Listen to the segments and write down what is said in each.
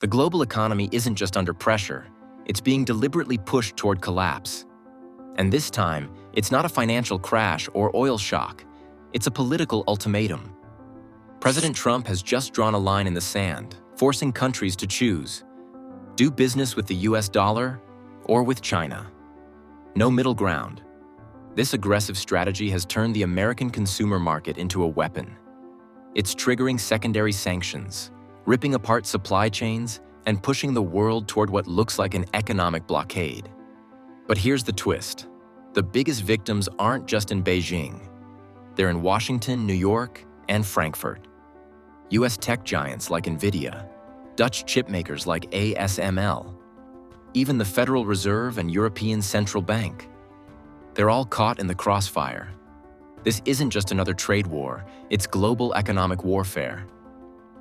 The global economy isn't just under pressure, it's being deliberately pushed toward collapse. And this time, it's not a financial crash or oil shock, it's a political ultimatum. President Trump has just drawn a line in the sand, forcing countries to choose. Do business with the US dollar or with China. No middle ground. This aggressive strategy has turned the American consumer market into a weapon. It's triggering secondary sanctions, ripping apart supply chains, and pushing the world toward what looks like an economic blockade. But here's the twist. The biggest victims aren't just in Beijing. They're in Washington, New York, and Frankfurt. US tech giants like Nvidia, Dutch chipmakers like ASML, even the Federal Reserve and European Central Bank. They're all caught in the crossfire. This isn't just another trade war, it's global economic warfare.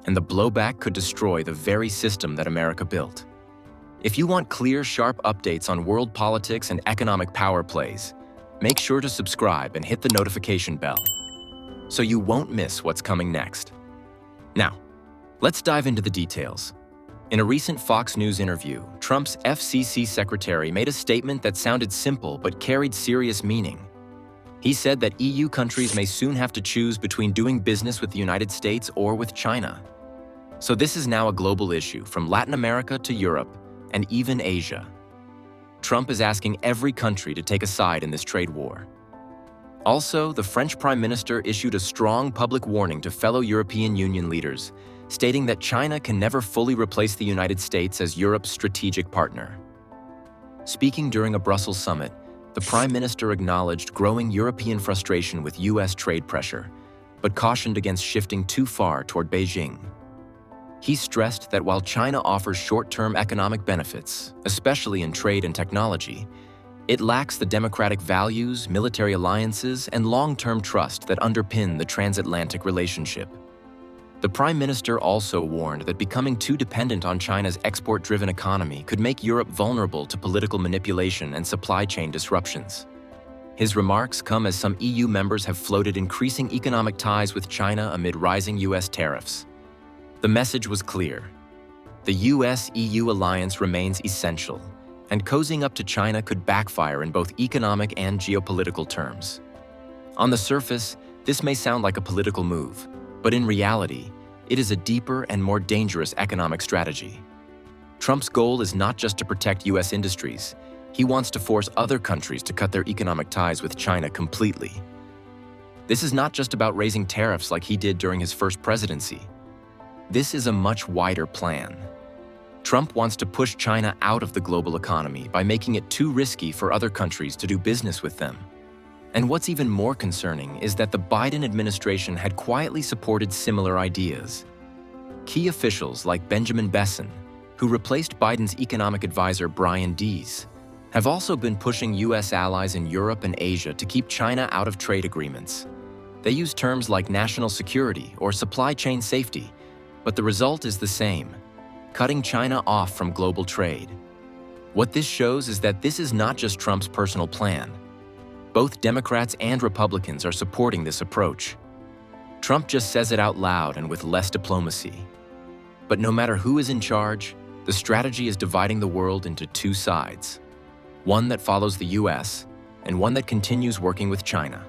And the blowback could destroy the very system that America built. If you want clear, sharp updates on world politics and economic power plays, make sure to subscribe and hit the notification bell so you won't miss what's coming next. Now, let's dive into the details. In a recent Fox News interview, Trump's FCC secretary made a statement that sounded simple but carried serious meaning. He said that EU countries may soon have to choose between doing business with the United States or with China. So this is now a global issue, from Latin America to Europe, and even Asia. Trump is asking every country to take a side in this trade war. Also, the French Prime Minister issued a strong public warning to fellow European Union leaders, stating that China can never fully replace the United States as Europe's strategic partner. Speaking during a Brussels summit, the Prime Minister acknowledged growing European frustration with US trade pressure, but cautioned against shifting too far toward Beijing. He stressed that while China offers short-term economic benefits, especially in trade and technology, it lacks the democratic values, military alliances, and long-term trust that underpin the transatlantic relationship. The Prime Minister also warned that becoming too dependent on China's export-driven economy could make Europe vulnerable to political manipulation and supply chain disruptions. His remarks come as some EU members have floated increasing economic ties with China amid rising US tariffs. The message was clear. The US-EU alliance remains essential, and cozying up to China could backfire in both economic and geopolitical terms. On the surface, this may sound like a political move, but in reality, it is a deeper and more dangerous economic strategy. Trump's goal is not just to protect US industries, he wants to force other countries to cut their economic ties with China completely. This is not just about raising tariffs like he did during his first presidency. This is a much wider plan. Trump wants to push China out of the global economy by making it too risky for other countries to do business with them. And what's even more concerning is that the Biden administration had quietly supported similar ideas. Key officials like Benjamin Besson, who replaced Biden's economic advisor Brian Deese, have also been pushing US allies in Europe and Asia to keep China out of trade agreements. They use terms like national security or supply chain safety, but the result is the same: cutting China off from global trade. What this shows is that this is not just Trump's personal plan. Both Democrats and Republicans are supporting this approach. Trump just says it out loud and with less diplomacy. But no matter who is in charge, the strategy is dividing the world into two sides. One that follows the US, and one that continues working with China.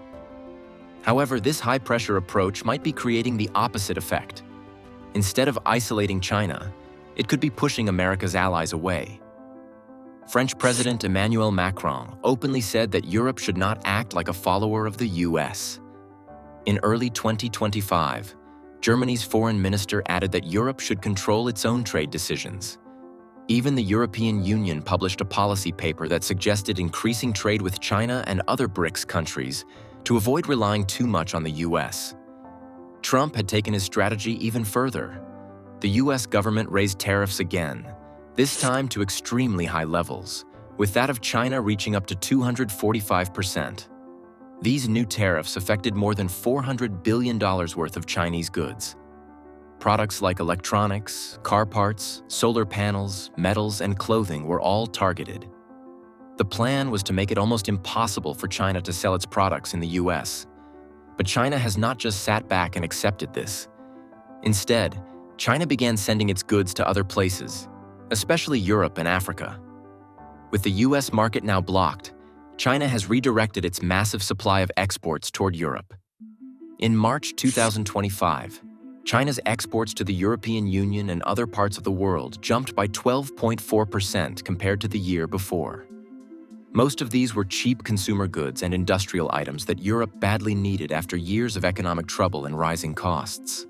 However, this high-pressure approach might be creating the opposite effect. Instead of isolating China, it could be pushing America's allies away. French President Emmanuel Macron openly said that Europe should not act like a follower of the US. In early 2025, Germany's foreign minister added that Europe should control its own trade decisions. Even the European Union published a policy paper that suggested increasing trade with China and other BRICS countries to avoid relying too much on the US. Trump had taken his strategy even further. The US government raised tariffs again, this time to extremely high levels, with that of China reaching up to 245%. These new tariffs affected more than $400 billion worth of Chinese goods. Products like electronics, car parts, solar panels, metals, and clothing were all targeted. The plan was to make it almost impossible for China to sell its products in the US. But China has not just sat back and accepted this. Instead, China began sending its goods to other places, especially Europe and Africa. With the US market now blocked, China has redirected its massive supply of exports toward Europe. In March 2025, China's exports to the European Union and other parts of the world jumped by 12.4% compared to the year before. Most of these were cheap consumer goods and industrial items that Europe badly needed after years of economic trouble and rising costs.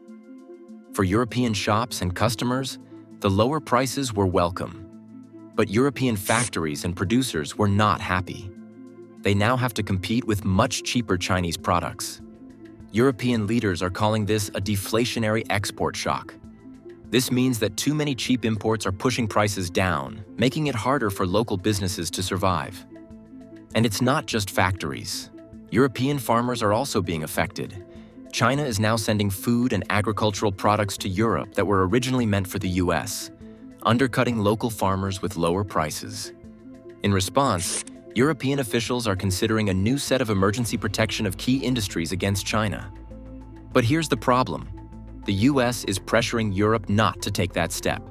For European shops and customers, the lower prices were welcome. But European factories and producers were not happy. They now have to compete with much cheaper Chinese products. European leaders are calling this a deflationary export shock. This means that too many cheap imports are pushing prices down, making it harder for local businesses to survive. And it's not just factories. European farmers are also being affected. China is now sending food and agricultural products to Europe that were originally meant for the US, undercutting local farmers with lower prices. In response, European officials are considering a new set of emergency protection of key industries against China. But here's the problem. The US is pressuring Europe not to take that step.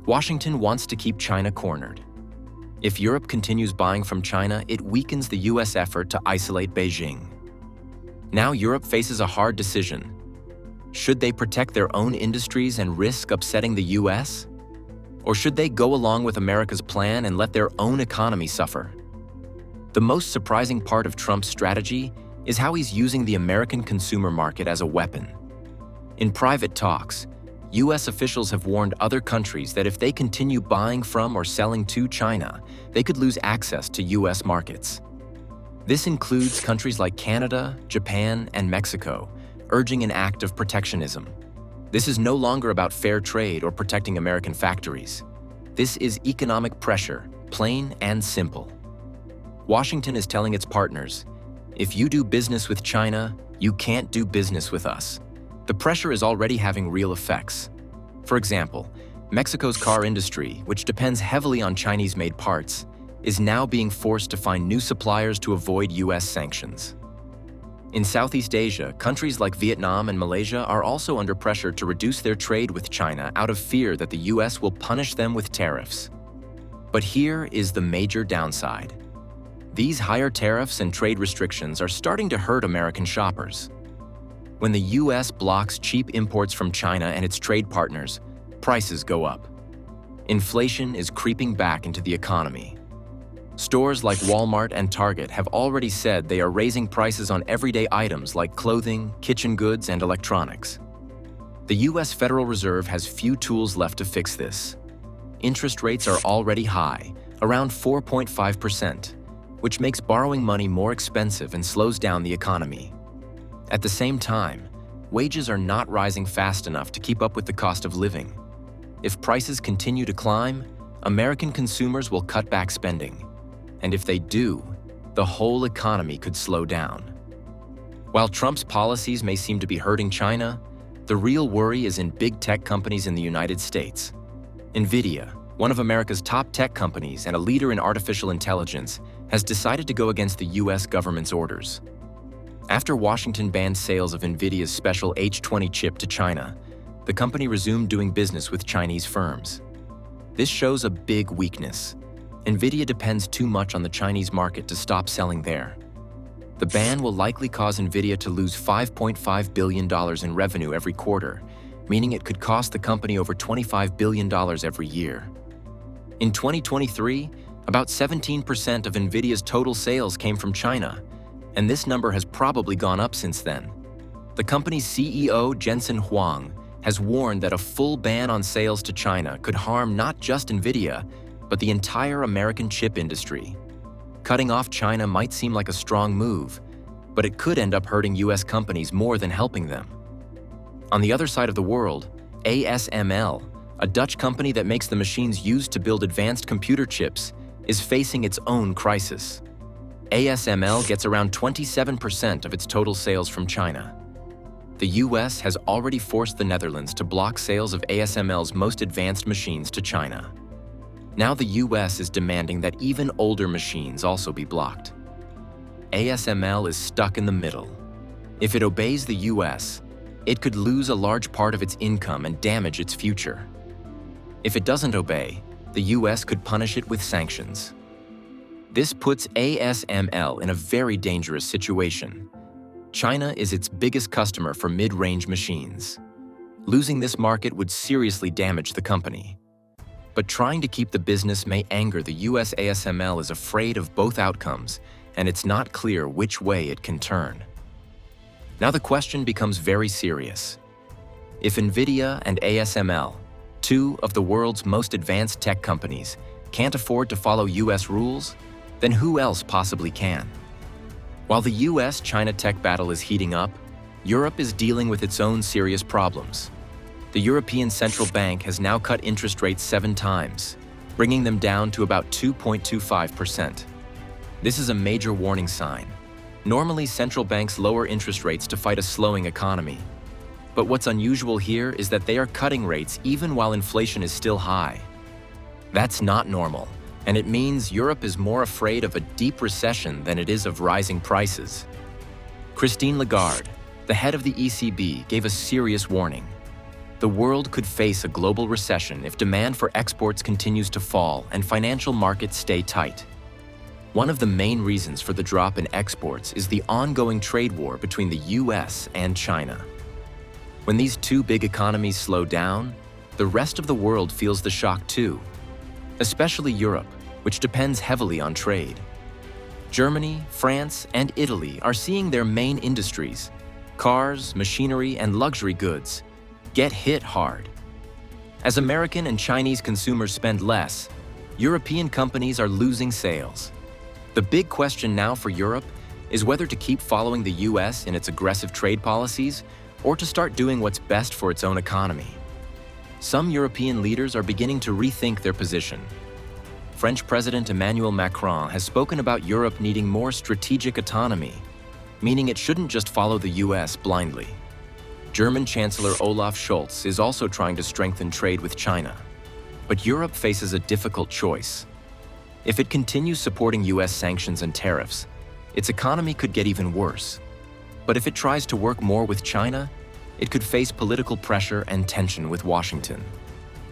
Washington wants to keep China cornered. If Europe continues buying from China, it weakens the US effort to isolate Beijing. Now Europe faces a hard decision. Should they protect their own industries and risk upsetting the US? Or should they go along with America's plan and let their own economy suffer? The most surprising part of Trump's strategy is how he's using the American consumer market as a weapon. In private talks, US officials have warned other countries that if they continue buying from or selling to China, they could lose access to US markets. This includes countries like Canada, Japan, and Mexico, urging an act of protectionism. This is no longer about fair trade or protecting American factories. This is economic pressure, plain and simple. Washington is telling its partners, if you do business with China, you can't do business with us. The pressure is already having real effects. For example, Mexico's car industry, which depends heavily on Chinese-made parts, is now being forced to find new suppliers to avoid US sanctions. In Southeast Asia, countries like Vietnam and Malaysia are also under pressure to reduce their trade with China out of fear that the US will punish them with tariffs. But here is the major downside. These higher tariffs and trade restrictions are starting to hurt American shoppers. When the US blocks cheap imports from China and its trade partners, prices go up. Inflation is creeping back into the economy. Stores like Walmart and Target have already said they are raising prices on everyday items like clothing, kitchen goods, and electronics. The US Federal Reserve has few tools left to fix this. Interest rates are already high, around 4.5%, which makes borrowing money more expensive and slows down the economy. At the same time, wages are not rising fast enough to keep up with the cost of living. If prices continue to climb, American consumers will cut back spending. And if they do, the whole economy could slow down. While Trump's policies may seem to be hurting China, the real worry is in big tech companies in the United States. Nvidia, one of America's top tech companies and a leader in artificial intelligence, has decided to go against the US government's orders. After Washington banned sales of Nvidia's special H20 chip to China, the company resumed doing business with Chinese firms. This shows a big weakness. Nvidia depends too much on the Chinese market to stop selling there. The ban will likely cause Nvidia to lose $5.5 billion in revenue every quarter, meaning it could cost the company over $25 billion every year. In 2023, about 17% of Nvidia's total sales came from China, and this number has probably gone up since then. The company's CEO, Jensen Huang, has warned that a full ban on sales to China could harm not just Nvidia, but the entire American chip industry. Cutting off China might seem like a strong move, but it could end up hurting US companies more than helping them. On the other side of the world, ASML, a Dutch company that makes the machines used to build advanced computer chips, is facing its own crisis. ASML gets around 27% of its total sales from China. The US has already forced the Netherlands to block sales of ASML's most advanced machines to China. Now the US is demanding that even older machines also be blocked. ASML is stuck in the middle. If it obeys the US, it could lose a large part of its income and damage its future. If it doesn't obey, the US could punish it with sanctions. This puts ASML in a very dangerous situation. China is its biggest customer for mid-range machines. Losing this market would seriously damage the company. But trying to keep the business may anger the US. ASML is afraid of both outcomes, and it's not clear which way it can turn. Now the question becomes very serious. If Nvidia and ASML, two of the world's most advanced tech companies, can't afford to follow US rules, then who else possibly can? While the US-China tech battle is heating up, Europe is dealing with its own serious problems. The European Central Bank has now cut interest rates 7 times, bringing them down to about 2.25%. This is a major warning sign. Normally, central banks lower interest rates to fight a slowing economy. But what's unusual here is that they are cutting rates even while inflation is still high. That's not normal, and it means Europe is more afraid of a deep recession than it is of rising prices. Christine Lagarde, the head of the ECB, gave a serious warning. The world could face a global recession if demand for exports continues to fall and financial markets stay tight. One of the main reasons for the drop in exports is the ongoing trade war between the US and China. When these two big economies slow down, the rest of the world feels the shock too, especially Europe, which depends heavily on trade. Germany, France, and Italy are seeing their main industries, cars, machinery, and luxury goods, get hit hard. As American and Chinese consumers spend less, European companies are losing sales. The big question now for Europe is whether to keep following the US in its aggressive trade policies or to start doing what's best for its own economy. Some European leaders are beginning to rethink their position. French President Emmanuel Macron has spoken about Europe needing more strategic autonomy, meaning it shouldn't just follow the US blindly. German Chancellor Olaf Scholz is also trying to strengthen trade with China. But Europe faces a difficult choice. If it continues supporting US sanctions and tariffs, its economy could get even worse. But if it tries to work more with China, it could face political pressure and tension with Washington.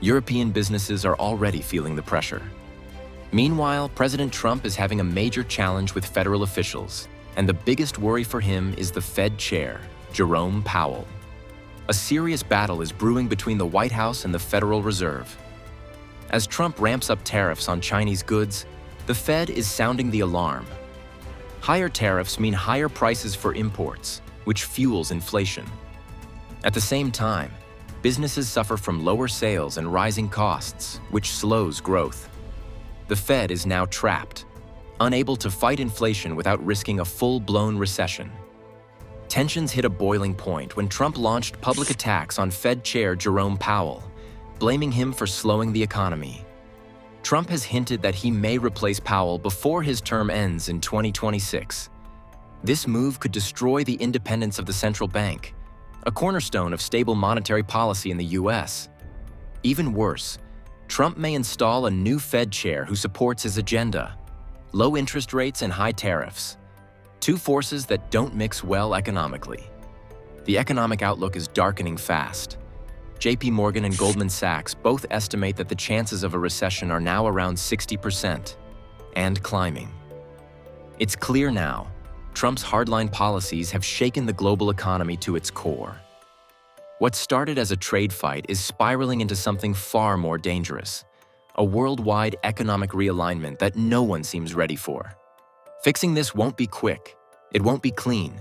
European businesses are already feeling the pressure. Meanwhile, President Trump is having a major challenge with federal officials, and the biggest worry for him is the Fed chair, Jerome Powell. A serious battle is brewing between the White House and the Federal Reserve. As Trump ramps up tariffs on Chinese goods, the Fed is sounding the alarm. Higher tariffs mean higher prices for imports, which fuels inflation. At the same time, businesses suffer from lower sales and rising costs, which slows growth. The Fed is now trapped, unable to fight inflation without risking a full-blown recession. Tensions hit a boiling point when Trump launched public attacks on Fed Chair Jerome Powell, blaming him for slowing the economy. Trump has hinted that he may replace Powell before his term ends in 2026. This move could destroy the independence of the central bank, a cornerstone of stable monetary policy in the US. Even worse, Trump may install a new Fed chair who supports his agenda: low interest rates and high tariffs. Two forces that don't mix well economically. The economic outlook is darkening fast. JP Morgan and Goldman Sachs both estimate that the chances of a recession are now around 60% and climbing. It's clear now, Trump's hardline policies have shaken the global economy to its core. What started as a trade fight is spiraling into something far more dangerous: a worldwide economic realignment that no one seems ready for. Fixing this won't be quick, it won't be clean,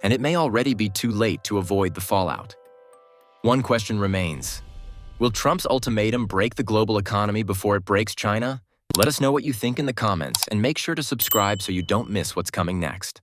and it may already be too late to avoid the fallout. One question remains: will Trump's ultimatum break the global economy before it breaks China? Let us know what you think in the comments, and make sure to subscribe so you don't miss what's coming next.